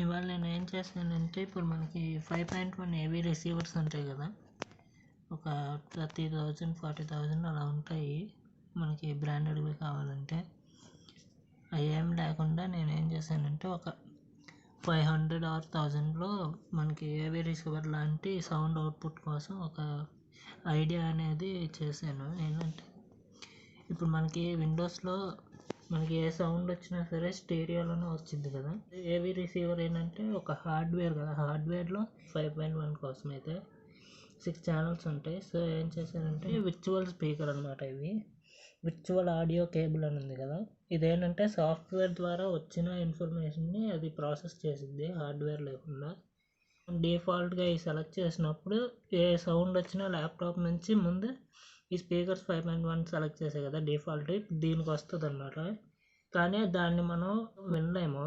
ఇవాళ నేను ఏం చేశానంటే ఇప్పుడు మనకి 5.1 ఏవీ రిసీవర్స్ ఉంటాయి కదా, ఒక 30,000 40,000 అలా ఉంటాయి మనకి బ్రాండెడ్వి కావాలంటే. అవి ఏం లేకుండా నేను ఏం చేశానంటే ఒక 500 or 1000లో మనకి ఏవీ రిసీవర్ లాంటి సౌండ్ అవుట్పుట్ కోసం ఒక ఐడియా అనేది చేశాను. ఏంటంటే ఇప్పుడు మనకి విండోస్లో మనకి ఏ సౌండ్ వచ్చినా సరే స్టీరియోలోనే వచ్చింది కదా. ఏవీ రిసీవర్ ఏంటంటే ఒక హార్డ్వేర్ కదా, హార్డ్వేర్లో 5.1 కోసం అయితే 6 ఛానల్స్ ఉంటాయి. సో ఏం చేశానంటే విర్చువల్ స్పీకర్ అనమాట. ఇవి విర్చువల్ ఆడియో కేబుల్ అని ఉంది కదా, ఇదేంటంటే సాఫ్ట్వేర్ ద్వారా వచ్చిన ఇన్ఫర్మేషన్ని అది ప్రాసెస్ చేసింది హార్డ్వేర్ లేకుండా. డిఫాల్ట్గా ఈ సెలెక్ట్ చేసినప్పుడు ఏ సౌండ్ వచ్చినా ల్యాప్టాప్ నుంచి ముందు ఈ స్పీకర్స్ 5.1 సెలెక్ట్ చేసే కదా డిఫాల్ట్, దీనికి వస్తుంది అన్నమాట. కానీ దాన్ని మనం వినలేము,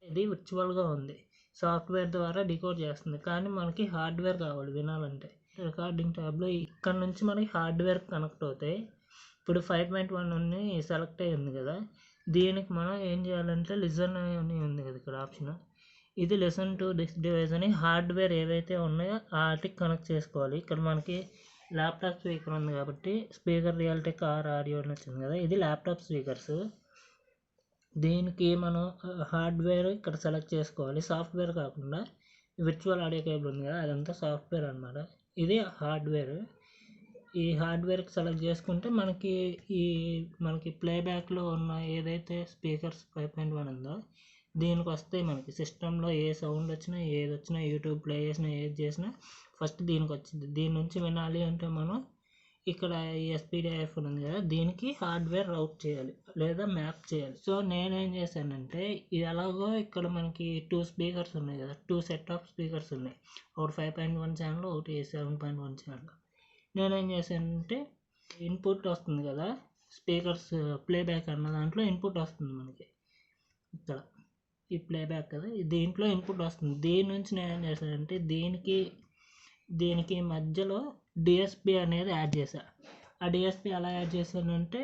ఇది విర్చువల్గా ఉంది, సాఫ్ట్వేర్ ద్వారా డికోడ్ చేస్తుంది. కానీ మనకి హార్డ్వేర్ కావాలి వినాలంటే. రికార్డింగ్ ట్యాబ్లో ఇక్కడ నుంచి మనకి హార్డ్వేర్ కనెక్ట్ అవుతాయి. ఇప్పుడు 5.1 సెలెక్ట్ అయ్యి ఉంది కదా, దీనికి మనం ఏం చేయాలంటే లిజన్ అని ఉంది కదా ఇక్కడ ఆప్షన్, ఇది లిసన్ టు దిస్ డివైస్ అని హార్డ్వేర్ ఏవైతే ఉన్నాయో వాటికి కనెక్ట్ చేసుకోవాలి. ఇక్కడ మనకి ల్యాప్టాప్ స్పీకర్ ఉంది కాబట్టి స్పీకర్ రియల్టెక్ ఆర్ ఆడియో అని వచ్చింది కదా, ఇది ల్యాప్టాప్ స్పీకర్స్. దీనికి మనం హార్డ్వేర్ ఇక్కడ సెలెక్ట్ చేసుకోవాలి, సాఫ్ట్వేర్ కాకుండా. విర్చువల్ ఆడియో కేబుల్ ఉంది కదా, అదంతా సాఫ్ట్వేర్ అనమాట, ఇది హార్డ్వేర్. ఈ హార్డ్వేర్కి సెలెక్ట్ చేసుకుంటే మనకి ప్లేబ్యాక్లో ఉన్న ఏదైతే స్పీకర్స్ 5.1 ఉందో దీనికి వస్తాయి. మనకి సిస్టంలో ఏ సౌండ్ వచ్చినా ఏది వచ్చినా యూట్యూబ్ ప్లే చేసినా ఏది చేసినా ఫస్ట్ దీనికి వచ్చింది. దీని నుంచి వినాలి అంటే మనం ఇక్కడ ఎస్పీడిఎఫ్ ఉంది కదా, దీనికి హార్డ్వేర్ రౌట్ చేయాలి లేదా మ్యాప్ చేయాలి. సో నేనేం చేశానంటే ఎలాగో ఇక్కడ మనకి 2 స్పీకర్స్ ఉన్నాయి కదా, 2 సెట్ ఆఫ్ స్పీకర్స్ ఉన్నాయి, ఒకటి 5.1 ఛానల్, ఒకటి 7.1 ఛానల్. నేనేం చేశానంటే ఇన్పుట్ వస్తుంది కదా, స్పీకర్స్ ప్లేబ్యాక్ అన్న దాంట్లో ఇన్పుట్ వస్తుంది మనకి ఇక్కడ, ఈ ప్లేబ్యాక్ కదా, దీంట్లో ఇన్పుట్ వస్తుంది. దీని నుంచి నేను ఏం చేశానంటే దీనికి మధ్యలో డిఎస్పి అనేది యాడ్ చేశా. ఆ డిఎస్పి ఎలా యాడ్ చేశానంటే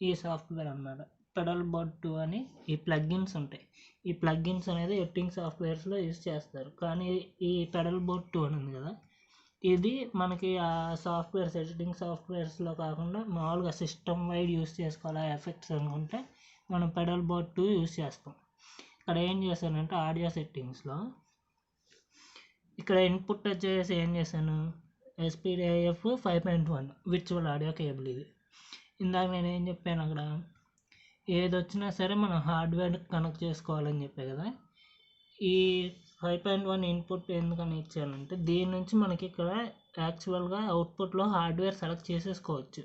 ఈ సాఫ్ట్వేర్ అన్నమాట, పెడల్ బోర్డ్ 2 అని ఈ ప్లగ్గిన్స్ ఉంటాయి. ఈ ప్లగ్గిన్స్ అనేది ఎడిటింగ్ సాఫ్ట్వేర్స్లో యూజ్ చేస్తారు. కానీ ఈ పెడల్ బోర్డ్ 2 అని ఉంది కదా, ఇది మనకి ఆ సాఫ్ట్వేర్స్ ఎడిటింగ్ సాఫ్ట్వేర్స్లో కాకుండా మామూలుగా సిస్టమ్ వైడ్ యూజ్ చేసుకోవాలి ఎఫెక్ట్స్ అనుకుంటే మనం పెడల్ బోర్డ్ 2 యూజ్ చేస్తాం. ఇక్కడ ఏం చేశానంటే ఆడియో సెట్టింగ్స్లో ఇక్కడ ఇన్పుట్ వచ్చేసి ఏం చేశాను, ఎస్పీడిఐఎఫ్ 5.1 విర్చువల్ ఆడియో కేబుల్. ఇది ఇందాక నేను ఏం చెప్పాను, అక్కడ ఏది వచ్చినా సరే మనం హార్డ్వేర్ కనెక్ట్ చేసుకోవాలని చెప్పే కదా. ఈ 5.1 ఇన్పుట్ ఎందుకని ఇచ్చానంటే దీని నుంచి మనకి ఇక్కడ యాక్చువల్గా అవుట్పుట్లో హార్డ్వేర్ సెలెక్ట్ చేసేసుకోవచ్చు.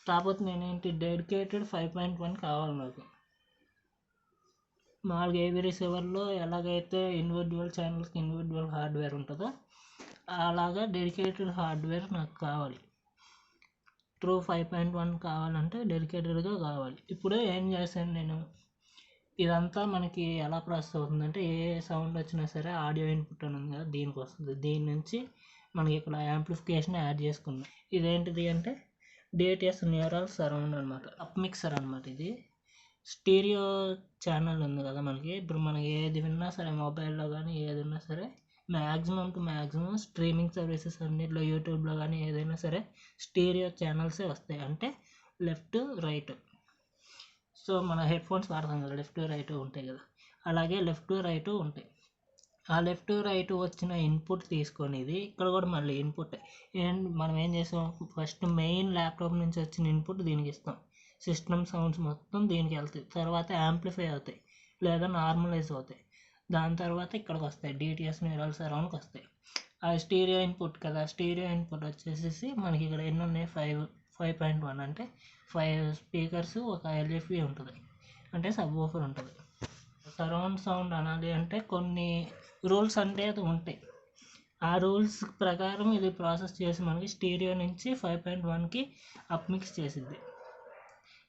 కాకపోతే నేనేంటి డెడికేటెడ్ 5.1 కావాలి నాకు. మామూలుగా ఏవీ రిసీవర్లో ఎలాగైతే ఇండివిజువల్ ఛానల్స్కి ఇండివిజువల్ హార్డ్వేర్ ఉంటుందో అలాగా డెడికేటెడ్ హార్డ్వేర్ నాకు కావాలి. ట్రూ 5.1 కావాలంటే డెడికేటెడ్గా కావాలి. ఇప్పుడు ఏం చేశాను నేను, ఇదంతా మనకి ఎలా ప్రాసెస్ అవుతుందంటే ఏ సౌండ్ వచ్చినా సరే ఆడియో ఇన్పుట్ అని ఉంది కదా, దీనికి వస్తుంది. దీని నుంచి మనకి ఇక్కడ యాంప్లిఫికేషన్ యాడ్ చేసుకున్నాం. ఇదేంటిది అంటే డిటిఎస్ న్యూరల్ సరౌండ్ అనమాట, అప్ మిక్సర్ అనమాట. ఇది స్టీరియో ఛానల్ ఉంది కదా మనకి, ఇప్పుడు మనకి ఏది విన్నా సరే మొబైల్లో కానీ ఏది ఉన్నా సరే maximum to maximum streaming services అన్నింటిలో యూట్యూబ్లో కానీ ఏదైనా సరే స్టీరియో ఛానల్సే వస్తాయి, అంటే లెఫ్ట్ రైట్. సో మన హెడ్ ఫోన్స్ వాడతాం కదా, లెఫ్ట్ రైట్ ఉంటాయి కదా, అలాగే లెఫ్ట్ రైట్ ఉంటాయి. ఆ లెఫ్ట్ రైట్ వచ్చిన ఇన్పుట్ తీసుకొని ఇది ఇక్కడ కూడా మళ్ళీ ఇన్పుట్ మనం ఏం చేస్తాం, ఫస్ట్ మెయిన్ ల్యాప్టాప్ నుంచి వచ్చిన ఇన్పుట్ దీనికి ఇస్తాం, సిస్టమ్ సౌండ్స్ మొత్తం దీనికి వెళ్తాయి, తర్వాత యాంప్లిఫై అవుతాయి లేదా నార్మలైజ్ అవుతాయి. దాని తర్వాత ఇక్కడికి వస్తాయి, డిటిఎస్ న్యూరల్ సరౌండ్కి వస్తాయి. ఆ స్టీరియో ఇన్పుట్ కదా, స్టీరియో ఇన్పుట్ వచ్చేసి మనకి ఇక్కడ ఎన్ని ఉన్నాయి, 5.1 అంటే 5 స్పీకర్స్, ఒక ఎల్ఎఫ్ఈ ఉంటుంది అంటే సబ్ వూఫర్ ఉంటుంది. సరౌండ్ సౌండ్ అనాలి అంటే కొన్ని రూల్స్ అంటే ఉంటాయి, ఆ రూల్స్ ప్రకారం ఇది ప్రాసెస్ చేసి మనకి స్టీరియో నుంచి 5.1కి అప్ మిక్స్ చేసింది.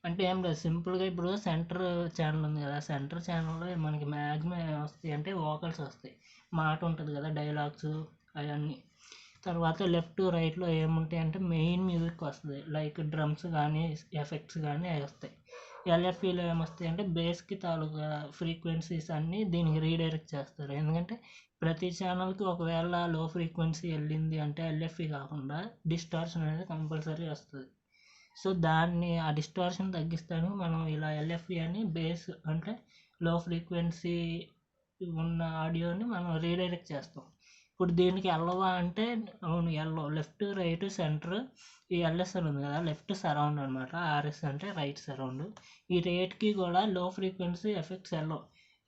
అంటే ఏం లేదు, సింపుల్గా ఇప్పుడు సెంటర్ ఛానల్ ఉంది కదా, సెంటర్ ఛానల్లో మనకి మ్యాక్సిమం వస్తాయి అంటే వోకల్స్ వస్తాయి, మాట ఉంటుంది కదా, డైలాగ్స్ అవన్నీ. తర్వాత లెఫ్ట్ రైట్లో ఏముంటాయి అంటే మెయిన్ మ్యూజిక్ వస్తుంది, లైక్ డ్రమ్స్ కానీ ఎఫెక్ట్స్ కానీ అవి వస్తాయి. ఎల్ఎఫ్ఈలో ఏమొస్తాయి అంటే బేస్కి తాలూకా ఫ్రీక్వెన్సీస్ అన్నీ దీనికి రీడైరెక్ట్ చేస్తారు. ఎందుకంటే ప్రతి ఛానల్కి ఒకవేళ లో ఫ్రీక్వెన్సీ వెళ్ళింది అంటే ఎల్ఎఫ్ఈ కాకుండా డిస్టార్షన్ అనేది కంపల్సరీ వస్తుంది. సో దాన్ని ఆ డిస్టార్షన్ తగ్గిస్తానికి మనం ఇలా ఎల్ఎఫ్ఈ అని బేస్ అంటే లో ఫ్రీక్వెన్సీ ఉన్న ఆడియోని మనం రీడైరెక్ట్ చేస్తాం. ఇప్పుడు దీనికి ఎల్లవా అంటే అవును ఎల్లో, లెఫ్ట్ రైట్ సెంటర్, ఈ ఎల్ఎస్ అని ఉంది కదా లెఫ్ట్ సరౌండ్ అనమాట, ఆర్ఎస్ అంటే రైట్ సరౌండ్. ఈ రేట్కి కూడా లో ఫ్రీక్వెన్సీ ఎఫెక్ట్స్ ఎల్లో.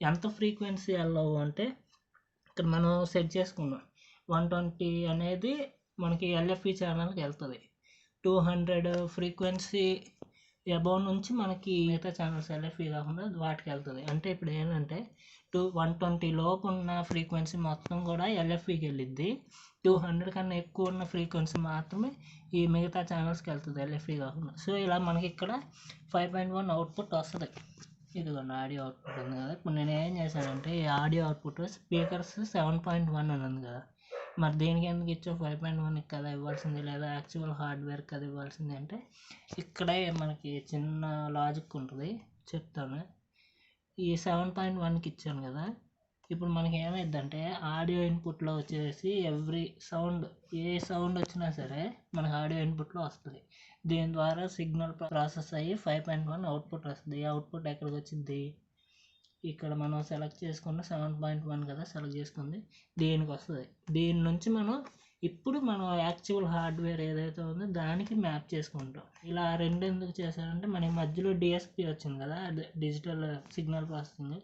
ఎంత ఫ్రీక్వెన్సీ ఎల్లో అంటే ఇక్కడ మనం సెట్ చేసుకున్నాం 120 అనేది మనకి ఎల్ఎఫ్ఈ ఛానల్కి వెళ్తుంది. 200 ఫ్రీక్వెన్సీ అబౌవ్ నుంచి మనకి మిగతా ఛానల్స్ ఎల్ఎఫ్ఈ కాకుండా వాటికి వెళ్తుంది. అంటే ఇప్పుడు ఏంటంటే 120 లోపు ఉన్న ఫ్రీక్వెన్సీ మొత్తం కూడా ఎల్ఎఫ్ఈకి వెళ్ళిద్ది. 200 కన్నా ఎక్కువ ఉన్న ఫ్రీక్వెన్సీ మాత్రమే ఈ మిగతా ఛానల్స్కి వెళ్తుంది ఎల్ఎఫ్ఈ కాకుండా. సో ఇలా మనకి ఇక్కడ 5.1 అవుట్పుట్ వస్తుంది. ఇదిగోండి ఆడియో అవుట్పుట్ ఉంది కదా. ఇప్పుడు నేను ఏం చేశానంటే ఈ ఆడియో అవుట్పుట్ స్పీకర్స్ 7.1 అని ఉంది కదా, మరి దీనికి ఎందుకు ఇచ్చావు 5.1 కదా ఇవ్వాల్సింది, లేదా యాక్చువల్ హార్డ్వేర్ కదా ఇవ్వాల్సింది అంటే ఇక్కడే మనకి చిన్న లాజిక్ ఉంటుంది, చెప్తాను. ఈ 7.1కి ఇచ్చాను కదా, ఇప్పుడు మనకి ఏమైందంటే ఆడియో ఇన్పుట్లో వచ్చేసి ఎవ్రీ సౌండ్, ఏ సౌండ్ వచ్చినా సరే మనకు ఆడియో ఇన్పుట్లో వస్తుంది. దీని ద్వారా సిగ్నల్ ప్రాసెస్ అయ్యి 5.1 అవుట్పుట్ వస్తుంది. ఈ అవుట్పుట్ ఎక్కడికి వచ్చింది, ఇక్కడ మనం సెలెక్ట్ చేసుకున్న 7.1 కదా సెలెక్ట్ చేసుకుంది, దీనికి వస్తుంది. దీని నుంచి మనం యాక్చువల్ హార్డ్వేర్ ఏదైతే ఉందో దానికి మ్యాప్ చేసుకుంటాం. ఇలా రెండు ఎందుకు చేశారంటే మనకి మధ్యలో డిఎస్పి వచ్చింది కదా, డిజిటల్ సిగ్నల్ ప్రాసెసింగ్,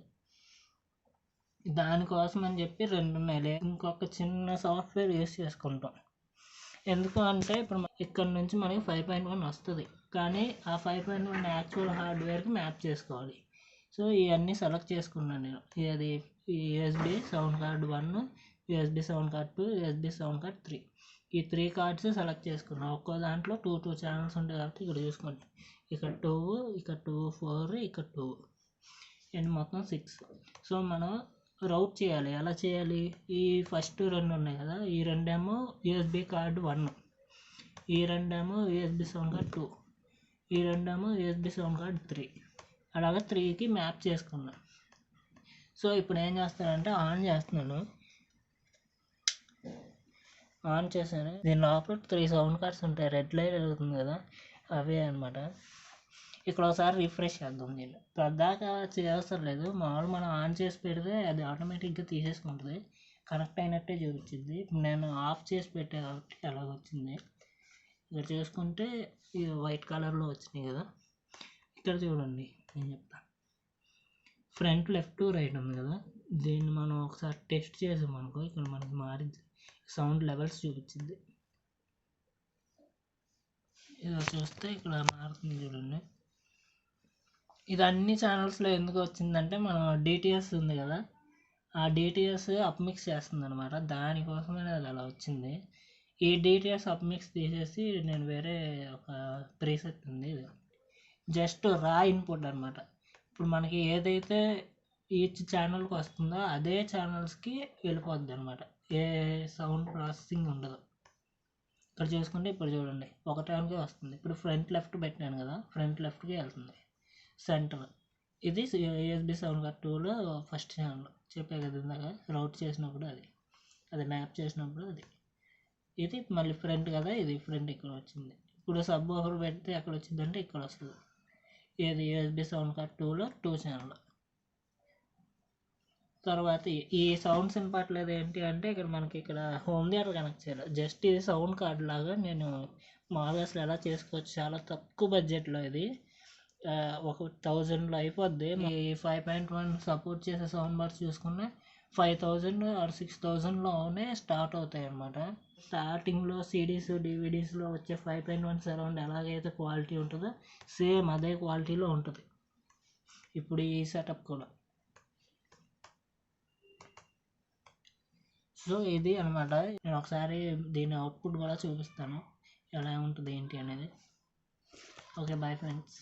దానికోసం అని చెప్పి రెండు ఉన్నాయి. ఇంకొక చిన్న సాఫ్ట్వేర్ యూస్ చేసుకుంటాం. ఎందుకు అంటే ఇప్పుడు ఇక్కడ నుంచి మనకి 5.1 వస్తుంది, కానీ ఆ 5.1 యాక్చువల్ హార్డ్వేర్కి మ్యాప్ చేసుకోవాలి. సో ఇవన్నీ సెలెక్ట్ చేసుకున్నాను నేను. ఇది USB sound card 1, USB sound card 2, USB sound card 3, ఈ 3 కార్డ్స్ సెలెక్ట్ చేసుకున్నాను. ఒక్కో దాంట్లో 2 ఛానల్స్ ఉంటాయి కాబట్టి ఇక్కడ చూసుకోండి, ఇక్కడ 2, ఇక్కడ 2, 4, ఇక్కడ 2, అండ్ మొత్తం 6. సో మనం రౌట్ చేయాలి. ఎలా చేయాలి, ఈ ఫస్ట్ రెండు ఉన్నాయి కదా, ఈ రెండేమో యూఎస్బి కార్డ్ 1, ఈ రెండేమో యూఎస్బి సౌండ్ కార్డ్ 2, ఈ రెండేమో యూఎస్బి సౌండ్ కార్డ్ 3, అలాగే 3కి మ్యాప్ చేసుకున్నాను. సో ఇప్పుడు ఏం చేస్తానంటే ఆన్ చేస్తున్నాను, ఆన్ చేశాను. దీని లోపల 3 సౌండ్ కార్డ్స్ ఉంటాయి, రెడ్ లైట్ వెళ్తుంది కదా, అవే అనమాట. ఇక్కడ ఒకసారి రిఫ్రెష్ చేద్దాం. దీన్ని దాకా చేయవసరం లేదు, మామూలు మనం ఆన్ చేసి పెడితే అది ఆటోమేటిక్గా తీసేసుకుంటుంది, కనెక్ట్ అయినట్టే చూపించింది. నేను ఆఫ్ చేసి పెట్టా కాబట్టి అలాగ వచ్చింది. ఇక్కడ చూసుకుంటే ఇది వైట్ కలర్లో వచ్చినాయి కదా. ఇక్కడ చూడండి నేను చెప్తాను, ఫ్రంట్ లెఫ్ట్ రైట్ ఉంది కదా, దీన్ని మనం ఒకసారి టెస్ట్ చేసామనుకో ఇక్కడ మనకి మారింది, సౌండ్ లెవెల్స్ చూపించింది. ఇది చూస్తే ఇక్కడ మారుతుంది చూడండి. ఇది అన్ని ఛానల్స్లో ఎందుకు వచ్చిందంటే మనం డిటిఎస్ ఉంది కదా, ఆ డిటిఎస్ అప్మిక్స్ చేస్తుంది అనమాట, దానికోసమే అది అలా వచ్చింది. ఈ డిటిఎస్ అప్మిక్స్ తీసేసి నేను వేరే ఒక ప్రీసెట్ ఉంది, ఇది జస్ట్ రా ఇన్పుట్ అనమాట. ఇప్పుడు మనకి ఏదైతే ఈచ్ ఛానల్కి వస్తుందో అదే ఛానల్స్కి వెళ్ళిపోద్ది అనమాట, ఏ సౌండ్ ప్రాసెసింగ్ ఉండదు. ఇక్కడ చూసుకుంటే ఇప్పుడు చూడండి ఒకటానికే వస్తుంది. ఇప్పుడు ఫ్రంట్ లెఫ్ట్ పెట్టాను కదా, ఫ్రంట్ లెఫ్ట్కి వెళ్తుంది. సెంటర్ ఇది యూఎస్బి సౌండ్ కార్డ్ 2లో ఫస్ట్ ఛానల్ చెప్పే కదా ఇందాక, రౌట్ చేసినప్పుడు అది మ్యాప్ చేసినప్పుడు ఇది మళ్ళీ ఫ్రంట్ కదా, ఇది ఫ్రంట్ ఇక్కడ వచ్చింది. ఇప్పుడు సబ్ ఓవర్ పెడితే ఎక్కడ వచ్చిందంటే ఇక్కడ వస్తుంది, ఇది యూఎస్బి సౌండ్ కార్డ్ 2లో 2 ఛానల్. తర్వాత ఈ సౌండ్స్ వినపట్లేదు ఏంటి అంటే ఇక్కడ మనకి ఇక్కడ హోమ్ థియేటర్ కనెక్ట్ చేయాలి. జస్ట్ ఇది సౌండ్ కార్డ్ లాగా నేను మామూలుగా అసలు ఎలా చేసుకోవచ్చు, చాలా తక్కువ బడ్జెట్లో ఇది, 1000లో అయిపోద్ది. ఈ 5.1 సపోర్ట్ చేసే సౌండ్ బార్స్ చూసుకున్నా 5000 ఆర్ 6000లోనే స్టార్ట్ అవుతాయి అన్నమాట. స్టార్టింగ్లో సిడీస్ డివిడీస్లో వచ్చే 5.1 సరౌండ్ ఎలాగైతే క్వాలిటీ ఉంటుందో సేమ్ అదే క్వాలిటీలో ఉంటుంది ఇప్పుడు ఈ సెటప్ కూడా. సో ఇది అనమాట. నేను ఒకసారి దీని అవుట్పుట్ కూడా చూపిస్తాను ఎలా ఉంటుంది ఏంటి అనేది. Okay bye friends.